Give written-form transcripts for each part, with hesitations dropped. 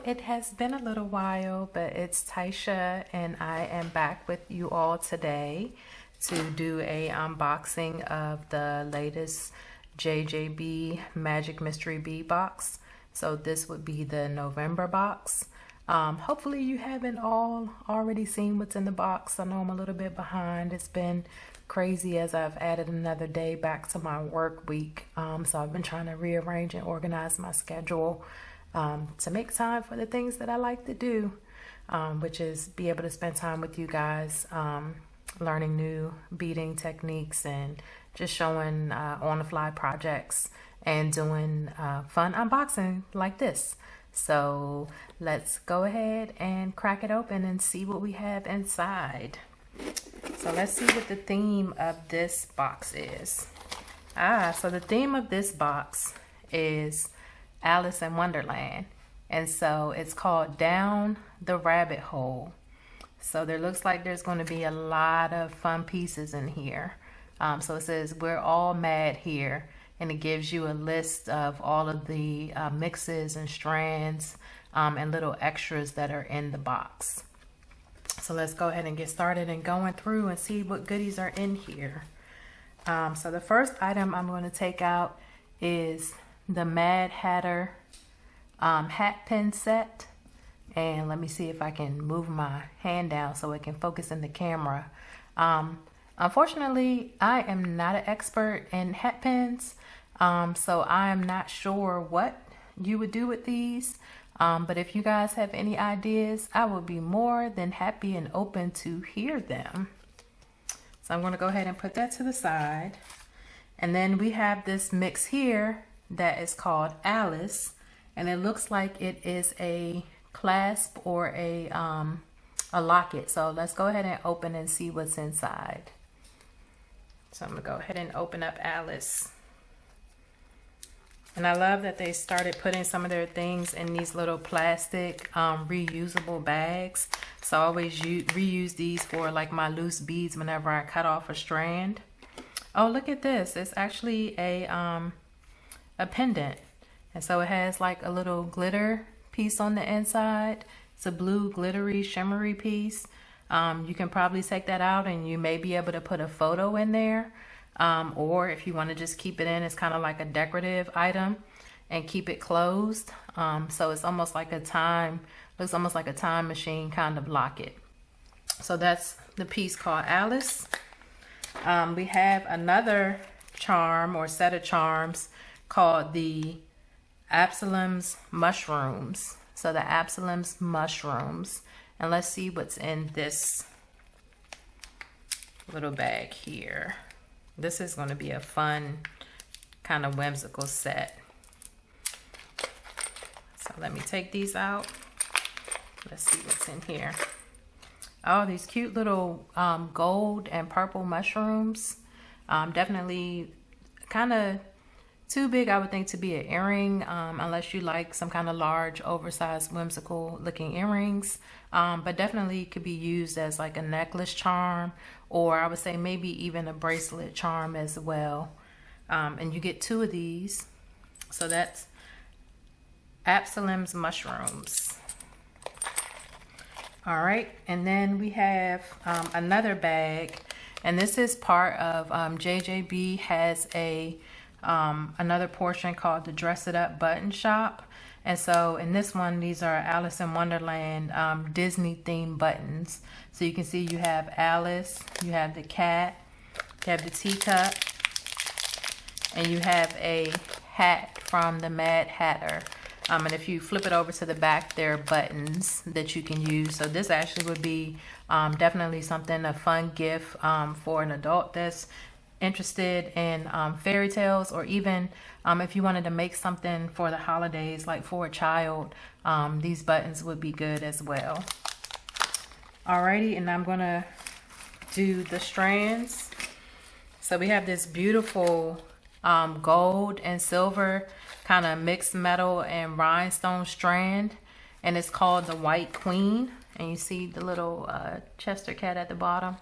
It has been a little while, but it's TieSha and I am back with you all today to do a unboxing of the latest JJB Magic Mystery Bead box. So this would be the November box. Hopefully you haven't all already seen what's in the box. I know I'm a little bit behind. It's been crazy as I've added another day back to my work week. So I've been trying to rearrange and organize my schedule to make time for the things that I like to do, which is be able to spend time with you guys, learning new beading techniques and just showing on-the-fly projects and doing fun unboxing like this. So let's go ahead and crack it open and see what we have inside. So let's see what the theme of this box is. So the theme of this box is Alice in Wonderland, and so it's called Down the Rabbit Hole. So there looks like there's going to be a lot of fun pieces in here. So it says we're all mad here, and it gives you a list of all of the mixes and strands and little extras that are in the box. So let's go ahead and get started and going through and see what goodies are in here. So the first item I'm going to take out is the Mad Hatter hat pin set. And let me see if I can move my hand down so it can focus in the camera. Unfortunately, I am not an expert in hat pins, so I am not sure what you would do with these. But if you guys have any ideas, I will be more than happy and open to hear them. So I'm going to go ahead and put that to the side. And then we have this mix here that is called Alice, and it looks like it is a clasp or a locket. So let's go ahead and open and see what's inside. So I'm gonna go ahead and open up Alice. And I love that they started putting some of their things in these little plastic reusable bags. So I always reuse these for like my loose beads whenever I cut off a strand. Oh, look at this. It's actually a pendant, and so it has like a little glitter piece on the inside. It's a blue glittery shimmery piece. You can probably take that out and you may be able to put a photo in there, or if you want to just keep it in, it's kind of like a decorative item and keep it closed. So it's almost like looks almost like a time machine kind of locket. So that's the piece called Alice. We have another charm or set of charms called the Absalom's Mushrooms. So the Absalom's Mushrooms. And let's see what's in this little bag here. This is going to be a fun kind of whimsical set. So let me take these out. Let's see what's in here. Oh, these cute little gold and purple mushrooms. Definitely kind of too big, I would think, to be an earring, unless you like some kind of large, oversized, whimsical looking earrings. But definitely could be used as like a necklace charm, or I would say maybe even a bracelet charm as well. And you get 2 of these. So that's Absalom's Mushrooms. All right, and then we have another bag, and this is part of JJB has a another portion called the Dress It Up Button Shop. And so in this one, these are Alice in Wonderland Disney themed buttons. So you can see you have Alice, you have the cat, you have the teacup, and you have a hat from the Mad Hatter. And if you flip it over to the back, there are buttons that you can use. So this actually would be definitely something, a fun gift for an adult that's interested in fairy tales, or even if you wanted to make something for the holidays, like for a child, these buttons would be good as well. Alrighty, and I'm gonna do the strands. So we have this beautiful gold and silver kind of mixed metal and rhinestone strand, and it's called the White Queen, and you see the little Chester cat at the bottom.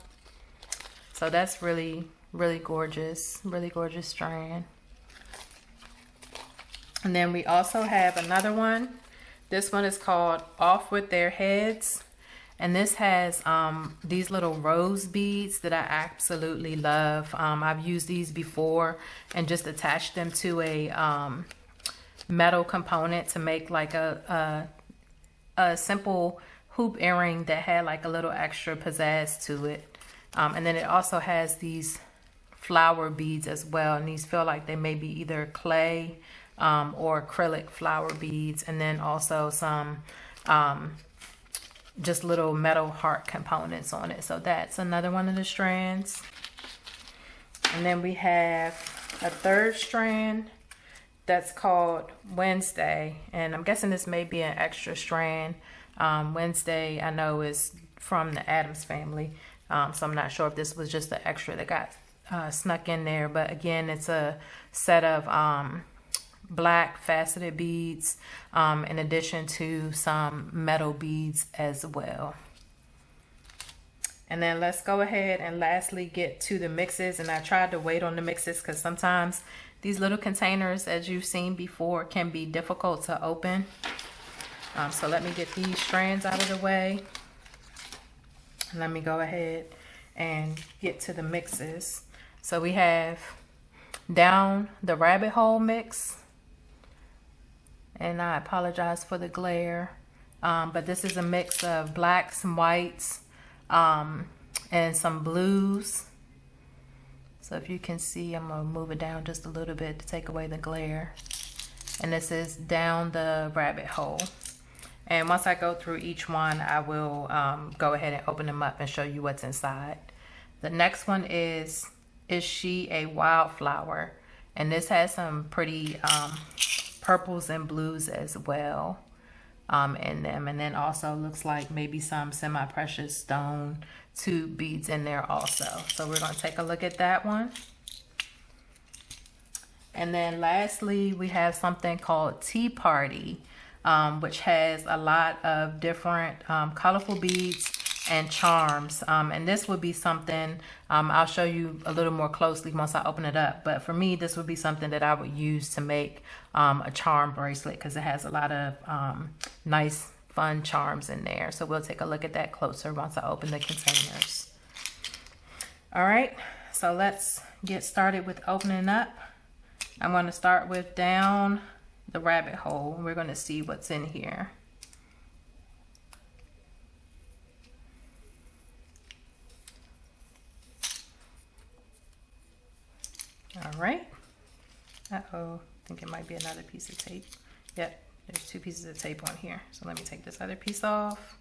So that's really gorgeous strand. And then we also have another one This one is called Off With Their Heads. And this has these little rose beads that I absolutely love. I've used these before and just attached them to a metal component to make like a simple hoop earring that had like a little extra pizzazz to it. And then it also has these flower beads as well. And these feel like they may be either clay or acrylic flower beads. And then also some just little metal heart components on it. So that's another one of the strands. And then we have a third strand that's called Wednesday. And I'm guessing this may be an extra strand. Wednesday, I know, is from the Addams family. So I'm not sure if this was just the extra that got snuck in there. But again, it's a set of black faceted beads in addition to some metal beads as well. And then let's go ahead and lastly get to the mixes. And I tried to wait on the mixes because sometimes these little containers, as you've seen before, can be difficult to open. So let me get these strands out of the way. And let me go ahead and get to the mixes. So we have Down the Rabbit Hole mix. And I apologize for the glare. But this is a mix of blacks and whites and some blues. So if you can see, I'm going to move it down just a little bit to take away the glare. And this is Down the Rabbit Hole. And once I go through each one, I will go ahead and open them up and show you what's inside. The next one is She a Wildflower? And this has some pretty purples and blues as well in them. And then also looks like maybe some semi-precious stone tube beads in there also. So we're going to take a look at that one. And then lastly, we have something called Tea Party, which has a lot of different colorful beads and charms. And this would be something, I'll show you a little more closely once I open it up. But for me, this would be something that I would use to make a charm bracelet because it has a lot of nice, fun charms in there. So we'll take a look at that closer once I open the containers. All right, so let's get started with opening up. I'm going to start with Down the Rabbit Hole. We're going to see what's in here. All right. Uh-oh, I think it might be another piece of tape. Yep, there's two pieces of tape on here. So let me take this other piece off.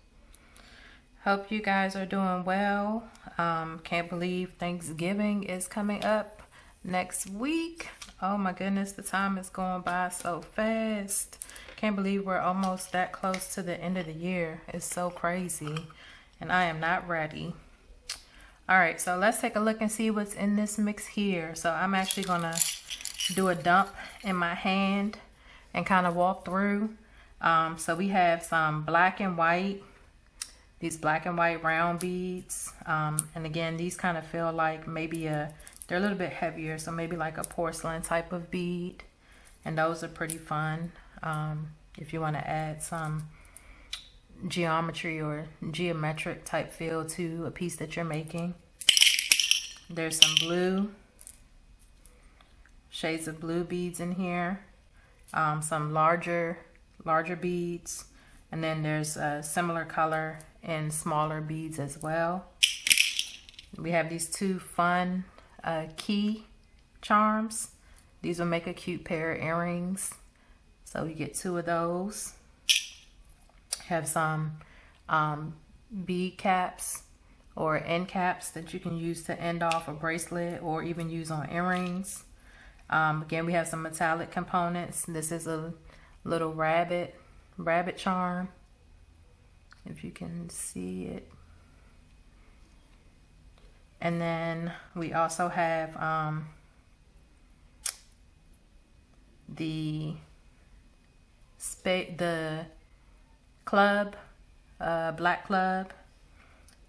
Hope you guys are doing well. Can't believe Thanksgiving is coming up next week. Oh my goodness, the time is going by so fast. Can't believe we're almost that close to the end of the year. It's so crazy. And I am not ready. All right, so let's take a look and see what's in this mix here. So I'm actually gonna do a dump in my hand and kind of walk through. So we have some black and white, these black and white round beads. And again, these kind of feel like maybe they're a little bit heavier, so maybe like a porcelain type of bead. And those are pretty fun if you want to add some geometry or geometric type feel to a piece that you're making. There's some blue, shades of blue beads in here, some larger beads, and then there's a similar color in smaller beads as well. We have these two fun key charms. These will make a cute pair of earrings, so you get two of those. Have some bead caps or end caps that you can use to end off a bracelet or even use on earrings. Again, we have some metallic components. This is a little rabbit charm, if you can see it. And then we also have the club, black club,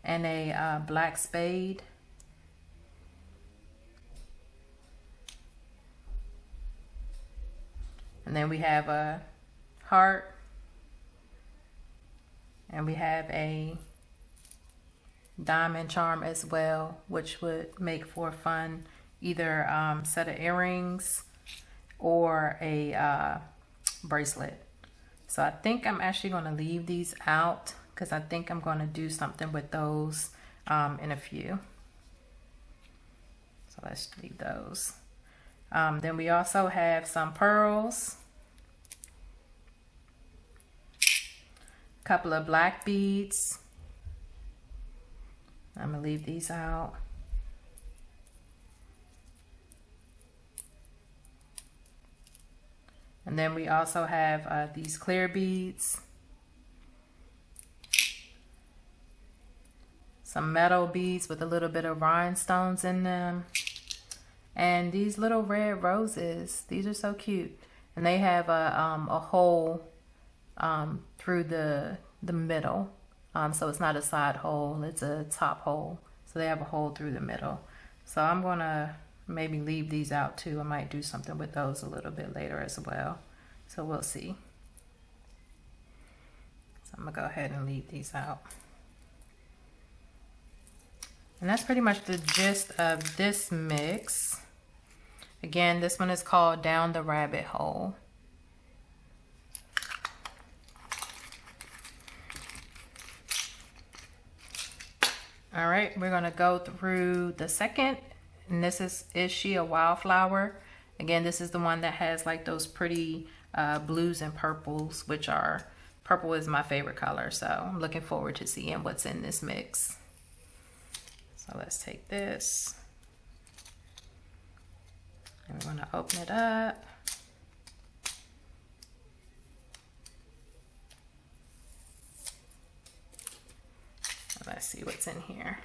and a black spade. And then we have a heart And we have a diamond charm as well, which would make for a fun either set of earrings or a bracelet. So I think I'm actually going to leave these out because I think I'm going to do something with those in a few. So let's leave those. Then we also have some pearls, a couple of black beads. I'm going to leave these out. And then we also have these clear beads, some metal beads with a little bit of rhinestones in them, and these little red roses. These are so cute, and they have a hole through the middle, so it's not a side hole, it's a top hole. So they have a hole through the middle. So I'm gonna maybe leave these out too. I might do something with those a little bit later as well. So we'll see. So I'm gonna go ahead and leave these out. And that's pretty much the gist of this mix. Again, this one is called Down the Rabbit Hole. All right, we're gonna go through the second. And this is She a Wildflower? Again, this is the one that has like those pretty blues and purples, which are, purple is my favorite color. So I'm looking forward to seeing what's in this mix. So let's take this. And we're gonna open it up. Let's see what's in here.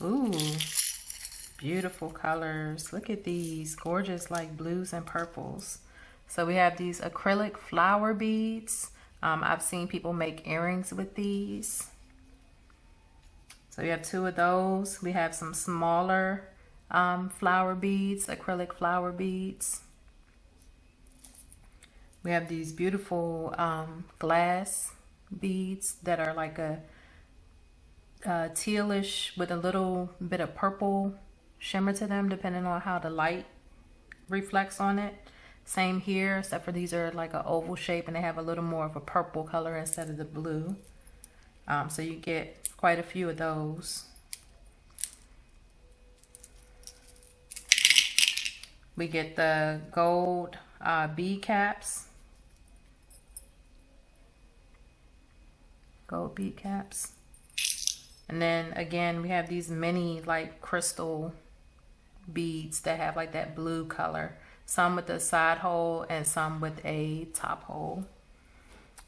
Ooh, beautiful colors. Look at these gorgeous like blues and purples. So we have these acrylic flower beads. I've seen people make earrings with these. So we have 2 of those. We have some smaller flower beads, acrylic flower beads. We have these beautiful glass beads that are like a tealish with a little bit of purple shimmer to them, depending on how the light reflects on it. Same here, except for these are like an oval shape and they have a little more of a purple color instead of the blue. So you get quite a few of those. We get the gold bead caps. Gold bead caps. And then again, we have these mini like crystal beads that have like that blue color. Some with a side hole and some with a top hole.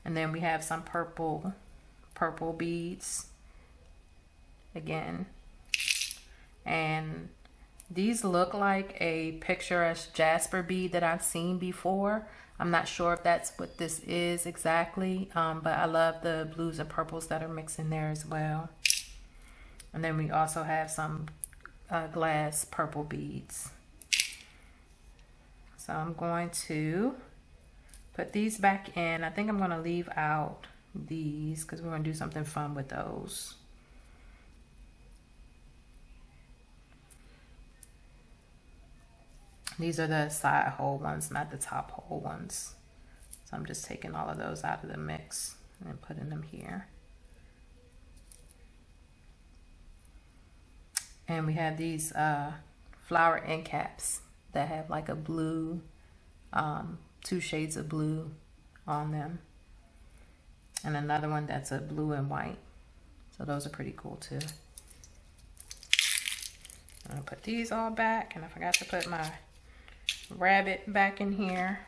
And then we have some purple beads again. And these look like a picturesque jasper bead that I've seen before. I'm not sure if that's what this is exactly, but I love the blues and purples that are mixed in there as well. And then we also have some glass purple beads. So I'm going to put these back in. I think I'm going to leave out these because we're going to do something fun with those. These are the side hole ones, not the top hole ones. So I'm just taking all of those out of the mix and putting them here. And we have these flower end caps that have like a blue, 2 shades of blue on them. And another one that's a blue and white. So those are pretty cool too. I'm gonna put these all back, and I forgot to put my rabbit back in here.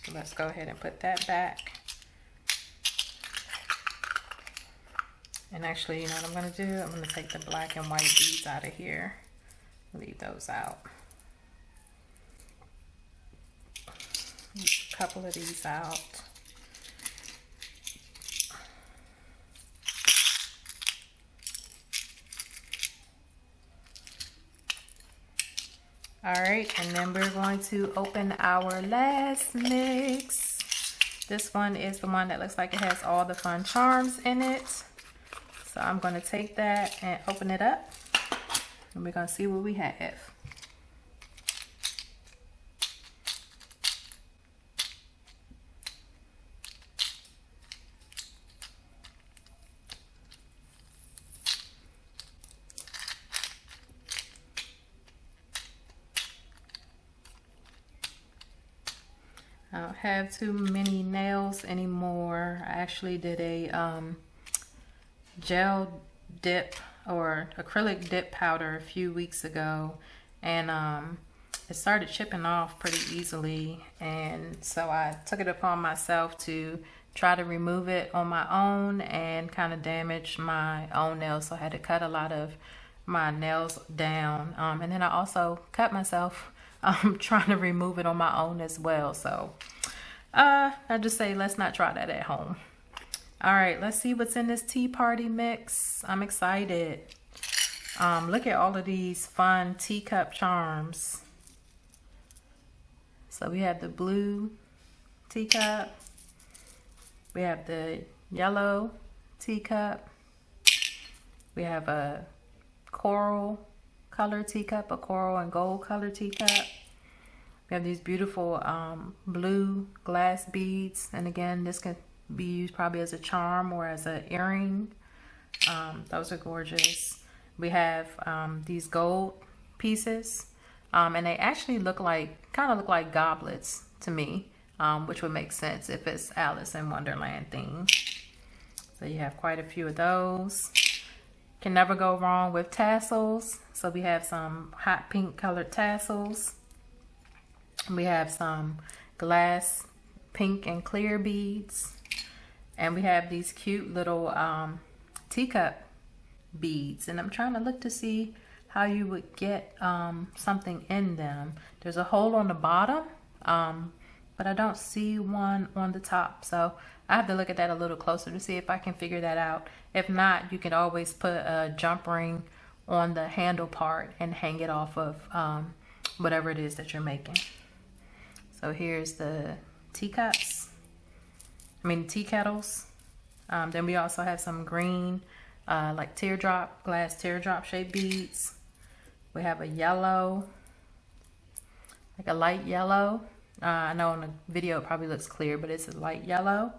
So let's go ahead and put that back. And actually, you know what I'm going to do? I'm going to take the black and white beads out of here. Leave those out. Leave a couple of these out. All right, and then we're going to open our last mix. This one is the one that looks like it has all the fun charms in it. So I'm going to take that and open it up, and we're going to see what we have. I don't have too many nails anymore. I actually did a gel dip or acrylic dip powder a few weeks ago, and it started chipping off pretty easily, and so I took it upon myself to try to remove it on my own, and kind of damaged my own nails, so I had to cut a lot of my nails down, and then I also cut myself trying to remove it on my own as well. So I just say let's not try that at home. All right, let's see what's in this tea party mix. I'm excited. Look at all of these fun teacup charms. So we have the blue teacup, we have the yellow teacup, we have a coral color teacup, a coral and gold color teacup. We have these beautiful blue glass beads, and again, this can be used probably as a charm or as an earring. Those are gorgeous. We have these gold pieces, and they actually kind of look like goblets to me, which would make sense if it's Alice in Wonderland theme. So you have quite a few of those. Can never go wrong with tassels. So we have some hot pink colored tassels. We have some glass pink and clear beads. And we have these cute little teacup beads. And I'm trying to look to see how you would get something in them. There's a hole on the bottom, but I don't see one on the top. So I have to look at that a little closer to see if I can figure that out. If not, you can always put a jump ring on the handle part and hang it off of whatever it is that you're making. So here's the teacups, tea kettles. Then we also have some green, like glass teardrop shaped beads. We have a yellow, like a light yellow. I know on the video it probably looks clear, but it's a light yellow.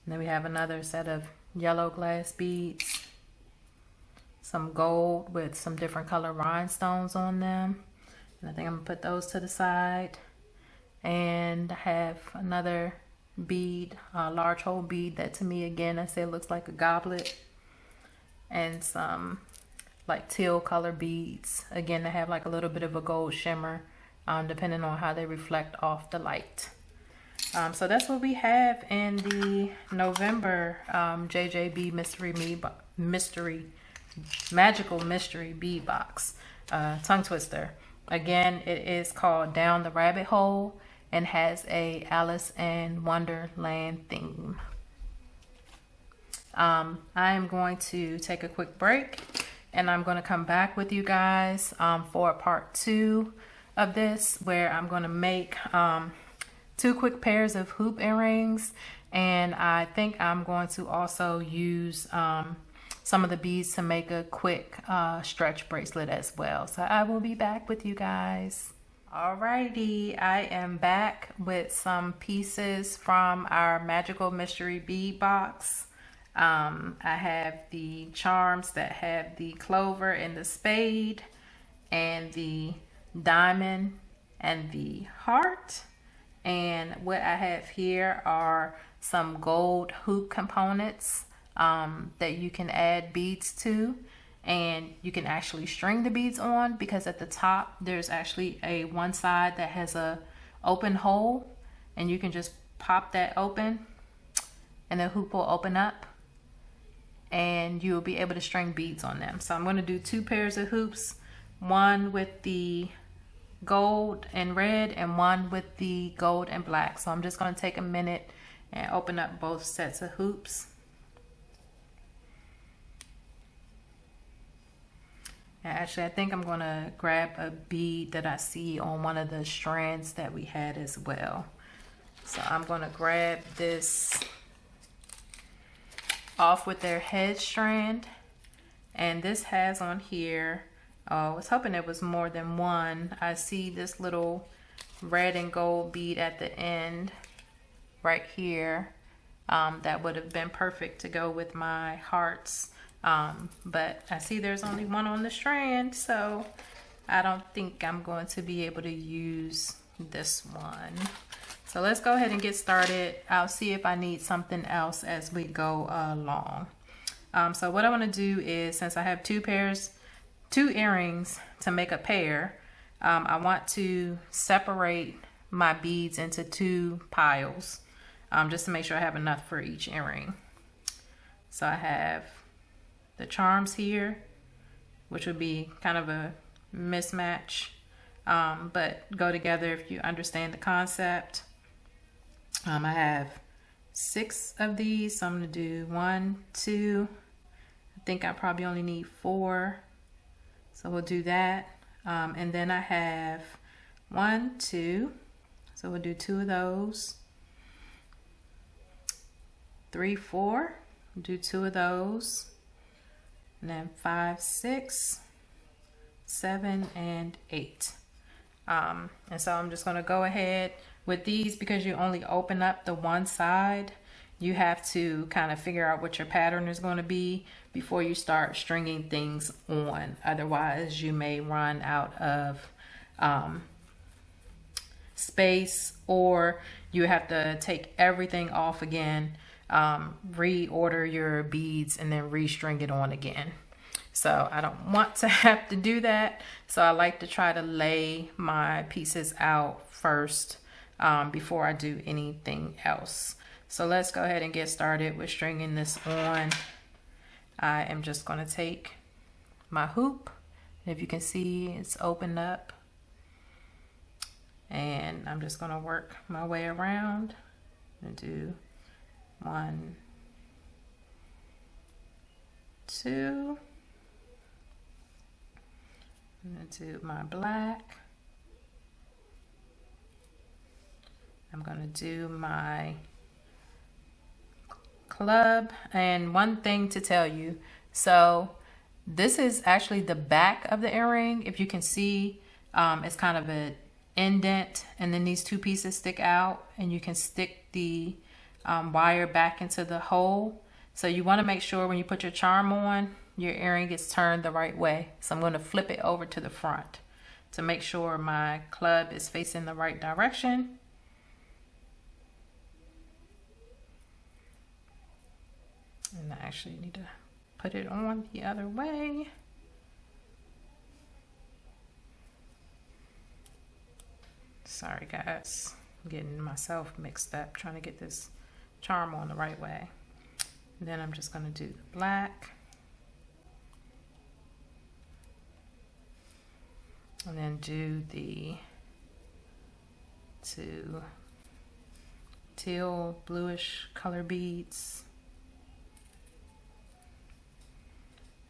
And then we have another set of yellow glass beads, some gold with some different color rhinestones on them. And I think I'm gonna put those to the side. And I have another bead, a large hole bead that to me, again, I say looks like a goblet. And some like teal color beads. Again, they have like a little bit of a gold shimmer, depending on how they reflect off the light. So that's what we have in the November JJB Magical Mystery Bead Box tongue twister. Again, it is called Down the Rabbit Hole and has a Alice in Wonderland theme. I am going to take a quick break, and I'm going to come back with you guys for part 2 of this, where I'm going to make 2 quick pairs of hoop earrings, and I think I'm going to also use some of the beads to make a quick stretch bracelet as well. So I will be back with you guys. Alrighty, I am back with some pieces from our Magical Mystery Bead Box. I have the charms that have the clover and the spade, and the diamond and the heart. And what I have here are some gold hoop components that you can add beads to, and you can actually string the beads on, because at the top there's actually one side that has a open hole, and you can just pop that open and the hoop will open up and you will be able to string beads on them. So I'm going to do 2 pairs of hoops, one with the gold and red and one with the gold and black. So I'm just going to take a minute and open up both sets of hoops. And actually, I think I'm going to grab a bead that I see on one of the strands that we had as well. So I'm going to grab this off with their head strand, and this has on here, I was hoping it was more than one. I see this little red and gold bead at the end right here. That would have been perfect to go with my hearts, but I see there's only one on the strand, so I don't think I'm going to be able to use this one. So let's go ahead and get started. I'll see if I need something else as we go along. So what I want to do is, since I have two earrings to make a pair, I want to separate my beads into two piles, just to make sure I have enough for each earring. So I have the charms here, which would be kind of a mismatch, but go together if you understand the concept. I have 6 of these, so I'm going to do 1, 2. I think I probably only need 4, so we'll do that. And then I have 1, 2, so we'll do 2 of those. 3, 4, we'll do 2 of those. And then 5, 6, 7, and 8. And so I'm just going to go ahead with these, because you only open up the one side. You have to kind of figure out what your pattern is going to be before you start stringing things on. Otherwise, you may run out of space, or you have to take everything off again, reorder your beads, and then restring it on again. So I don't want to have to do that. So I like to try to lay my pieces out first before I do anything else. So let's go ahead and get started with stringing this on. I am just going to take my hoop. If you can see, it's opened up. And I'm just going to work my way around and do 1, 2. I'm going to do my black. I'm going to do my club. And one thing to tell you, so this is actually the back of the earring. If you can see, it's kind of an indent, and then these 2 pieces stick out, and you can stick the wire back into the hole. So you want to make sure when you put your charm on, your earring gets turned the right way. So I'm going to flip it over to the front to make sure my club is facing the right direction. And I actually need to put it on the other way. Sorry guys, I'm getting myself mixed up trying to get this charm on the right way. And then I'm just going to do the black. And then do the 2 teal bluish color beads.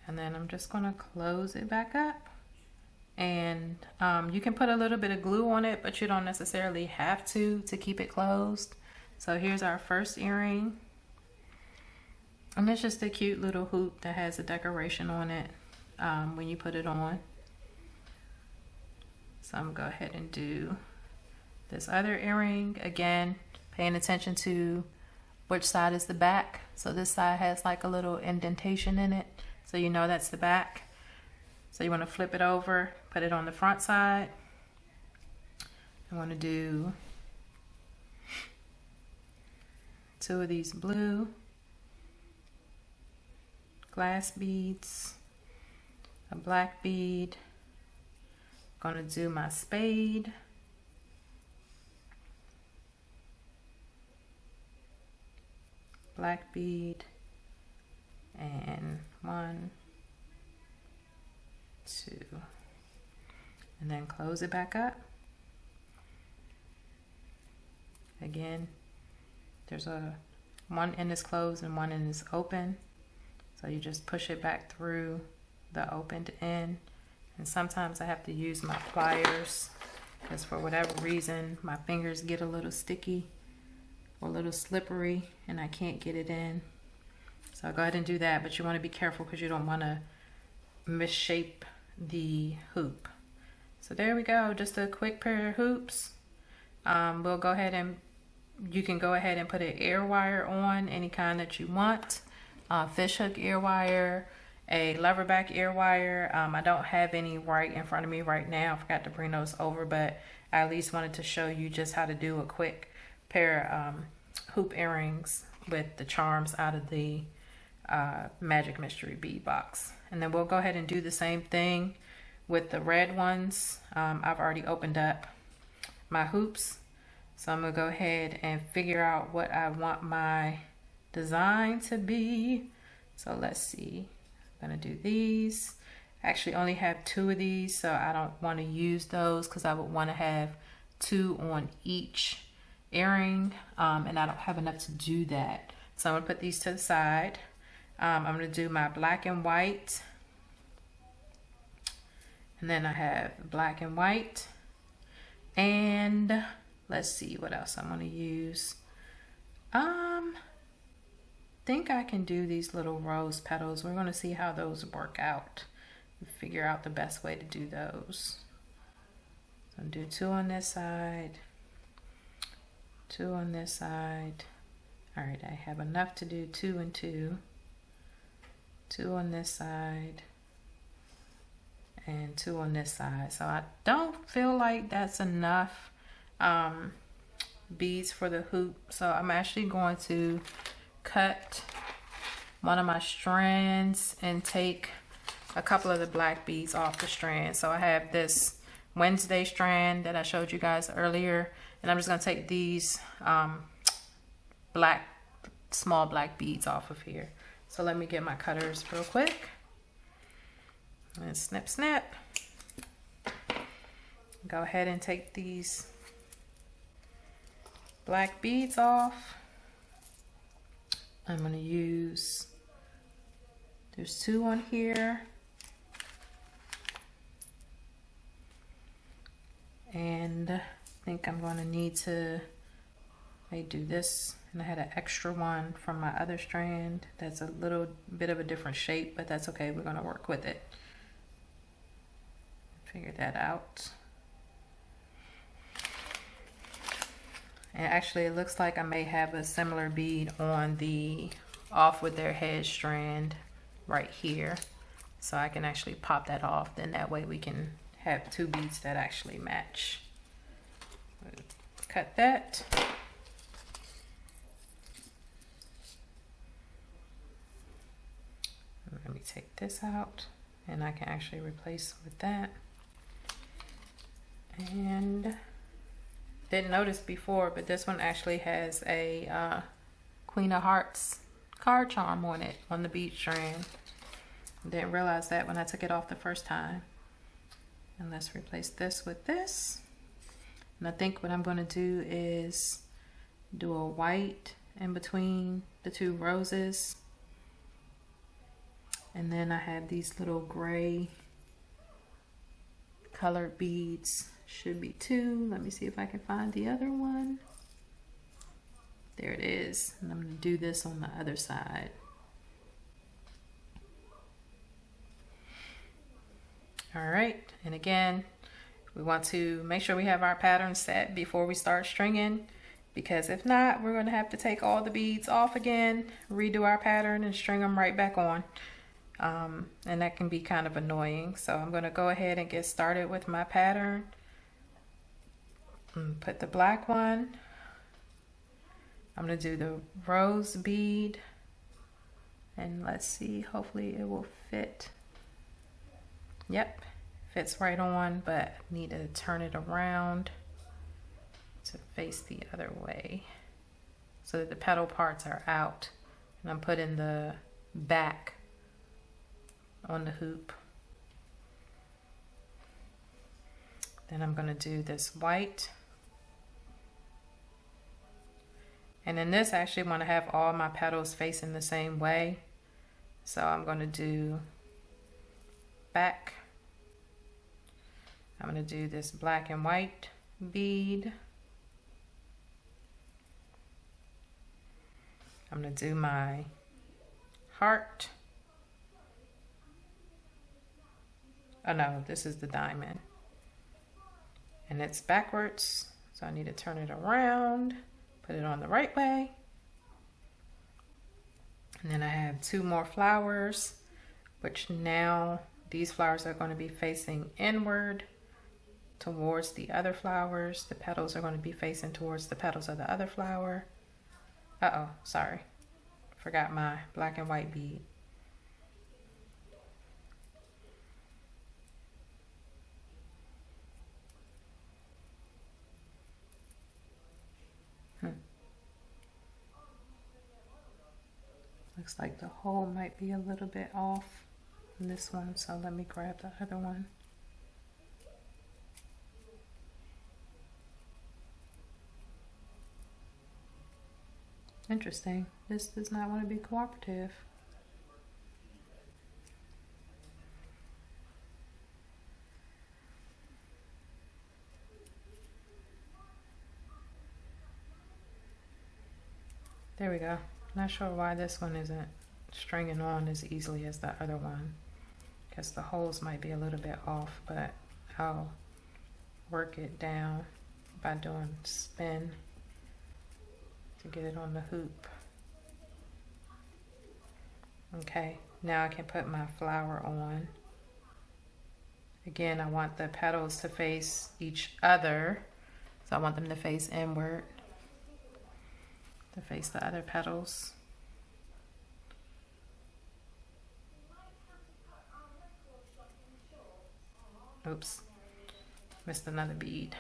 And then I'm just going to close it back up. And you can put a little bit of glue on it, but you don't necessarily have to keep it closed. So here's our first earring. And it's just a cute little hoop that has a decoration on it when you put it on. So I'm going to go ahead and do this other earring. Again, paying attention to which side is the back. So this side has like a little indentation in it, so you know that's the back. So you want to flip it over, put it on the front side. I want to do 2 of these blue glass beads, a black bead. I'm going to do my spade, black bead, and 1, 2, and then close it back up. Again, there's one end is closed and one end is open, so you just push it back through the opened end. And sometimes I have to use my pliers because for whatever reason my fingers get a little sticky. or a little slippery and I can't get it in. So I'll go ahead and do that, but you want to be careful because you don't want to misshape the hoop. So there we go, just a quick pair of hoops. We'll go ahead and, you can go ahead and put an ear wire on, any kind that you want. Fish hook ear wire, a leatherback ear wire. I don't have any right in front of me right now. I forgot to bring those over, but I at least wanted to show you just how to do a quick pair of hoop earrings with the charms out of the Magic Mystery bead box. And then we'll go ahead and do the same thing with the red ones. I've already opened up my hoops, so I'm gonna go ahead and figure out what I want my design to be. So let's see, I'm gonna do these. I actually only have 2 of these, so I don't want to use those because I would want to have 2 on each earring, and I don't have enough to do that. So I'm gonna put these to the side. I'm gonna do my black and white, and then I have black and white, and let's see what else I'm gonna use. Think I can do these little rose petals. We're gonna see how those work out. Figure out the best way to do those. So do 2 on this side, 2 on this side. All right, I have enough to do 2 and 2. 2 on this side and 2 on this side. So I don't feel like that's enough beads for the hoop. So I'm actually going to cut one of my strands and take a couple of the black beads off the strand. So I have this Wednesday strand that I showed you guys earlier, and I'm just gonna take these small black beads off of here. So let me get my cutters real quick and snip snip. Go ahead and take these black beads off. I'm gonna use, there's 2 on here, and I think I'm gonna need to maybe do this. And I had an extra one from my other strand that's a little bit of a different shape, but that's okay, we're gonna work with it. Figure that out. And actually it looks like I may have a similar bead on the off with their head strand right here. So I can actually pop that off, then that way we can have 2 beads that actually match. Cut that. Let me take this out, and I can actually replace with that. And didn't notice before, but this one actually has a Queen of Hearts card charm on it, on the bead strand. Didn't realize that when I took it off the first time. And let's replace this with this. And I think what I'm going to do is do a white in between the 2 roses. And then I have these little gray colored beads. Should be 2. Let me see if I can find the other one. There it is. And I'm going to do this on the other side. All right, and again, we want to make sure we have our pattern set before we start stringing, because if not, we're going to have to take all the beads off again, redo our pattern, and string them right back on. And that can be kind of annoying. So I'm going to go ahead and get started with my pattern. Put the black one. I'm going to do the rose bead, and let's see, hopefully it will fit. Yep, fits right on, but need to turn it around to face the other way so that the petal parts are out. And I'm putting the back on the hoop. Then I'm going to do this white. And in this, I actually want to have all my petals facing the same way. So I'm going to do back. I'm going to do this black and white bead. I'm gonna do my heart. Oh no, this is the diamond. And it's backwards, so I need to turn it around, put it on the right way. And then I have 2 more flowers, which now these flowers are going to be facing inward towards the other flowers. The petals are going to be facing towards the petals of the other flower. Uh-oh, sorry. Forgot my black and white bead. Looks like the hole might be a little bit off in this one, so let me grab the other one. Interesting. This does not want to be cooperative. There we go. Not sure why this one isn't stringing on as easily as the other one. Guess the holes might be a little bit off, but I'll work it down by doing spin to get it on the hoop. Okay, now I can put my flower on. Again, I want the petals to face each other, so I want them to face inward, to face the other petals. Oops, missed another bead.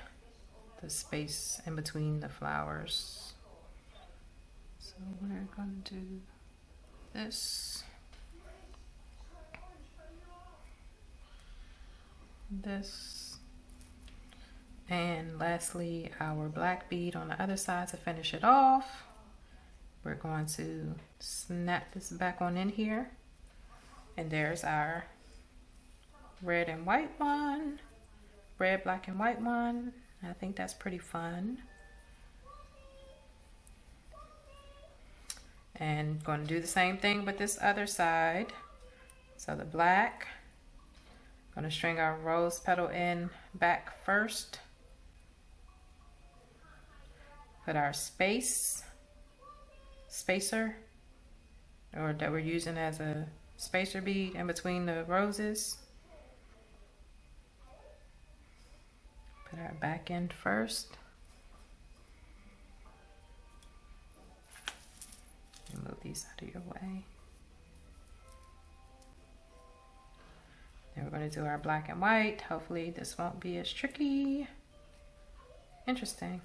The space in between the flowers. So we're going to do this, this, and lastly our black bead on the other side to finish it off. We're going to snap this back on in here, and there's our red and white one, red, black, and white one. I think that's pretty fun. And going to do the same thing with this other side. So the black, going to string our rose petal in back first. Put our spacer, or that we're using as a spacer bead in between the roses. Put our back end first. And move these out of your way. Then we're going to do our black and white. Hopefully this won't be as tricky. Interesting.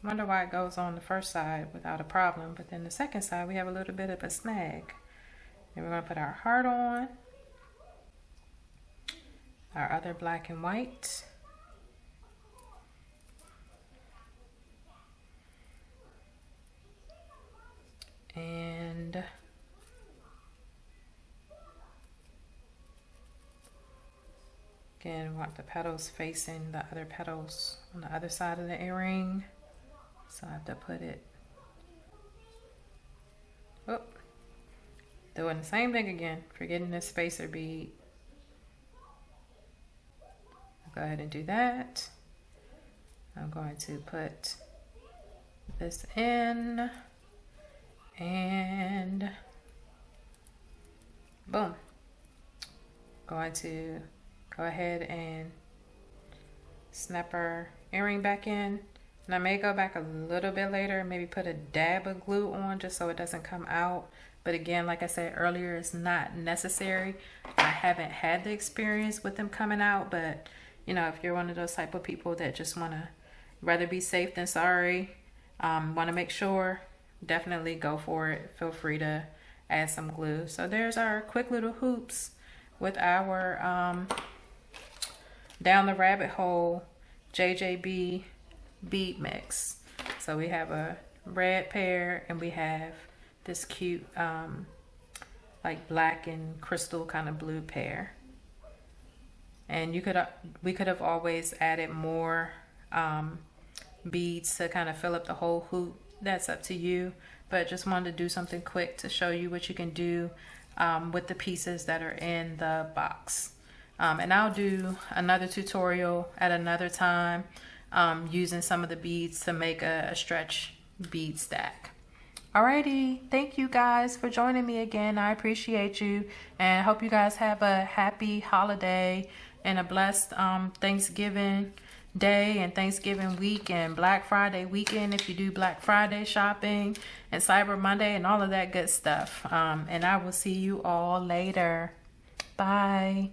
Wonder why it goes on the first side without a problem, but then the second side we have a little bit of a snag. Then we're going to put our heart on. Our other black and white. And again, want the petals facing the other petals on the other side of the earring. So I have to put it, oh, doing the same thing again, forgetting the spacer bead. I'll go ahead and do that. I'm going to put this in. And boom. Going to go ahead and snap our earring back in. And I may go back a little bit later, maybe put a dab of glue on just so it doesn't come out. But again, like I said earlier, it's not necessary. I haven't had the experience with them coming out, but you know, if you're one of those type of people that just want to rather be safe than sorry, want to make sure, definitely go for it. Feel free to add some glue. So there's our quick little hoops with our down the rabbit hole JJB bead mix. So we have a red pair and we have this cute like black and crystal kind of blue pair. And we could have always added more beads to kind of fill up the whole hoop. That's up to you, but just wanted to do something quick to show you what you can do with the pieces that are in the box. And I'll do another tutorial at another time using some of the beads to make a stretch bead stack. Alrighty, thank you guys for joining me again. I appreciate you, and I hope you guys have a happy holiday and a blessed Thanksgiving Day and Thanksgiving week and Black Friday weekend if you do Black Friday shopping and Cyber Monday and all of that good stuff. And I will see you all later. Bye.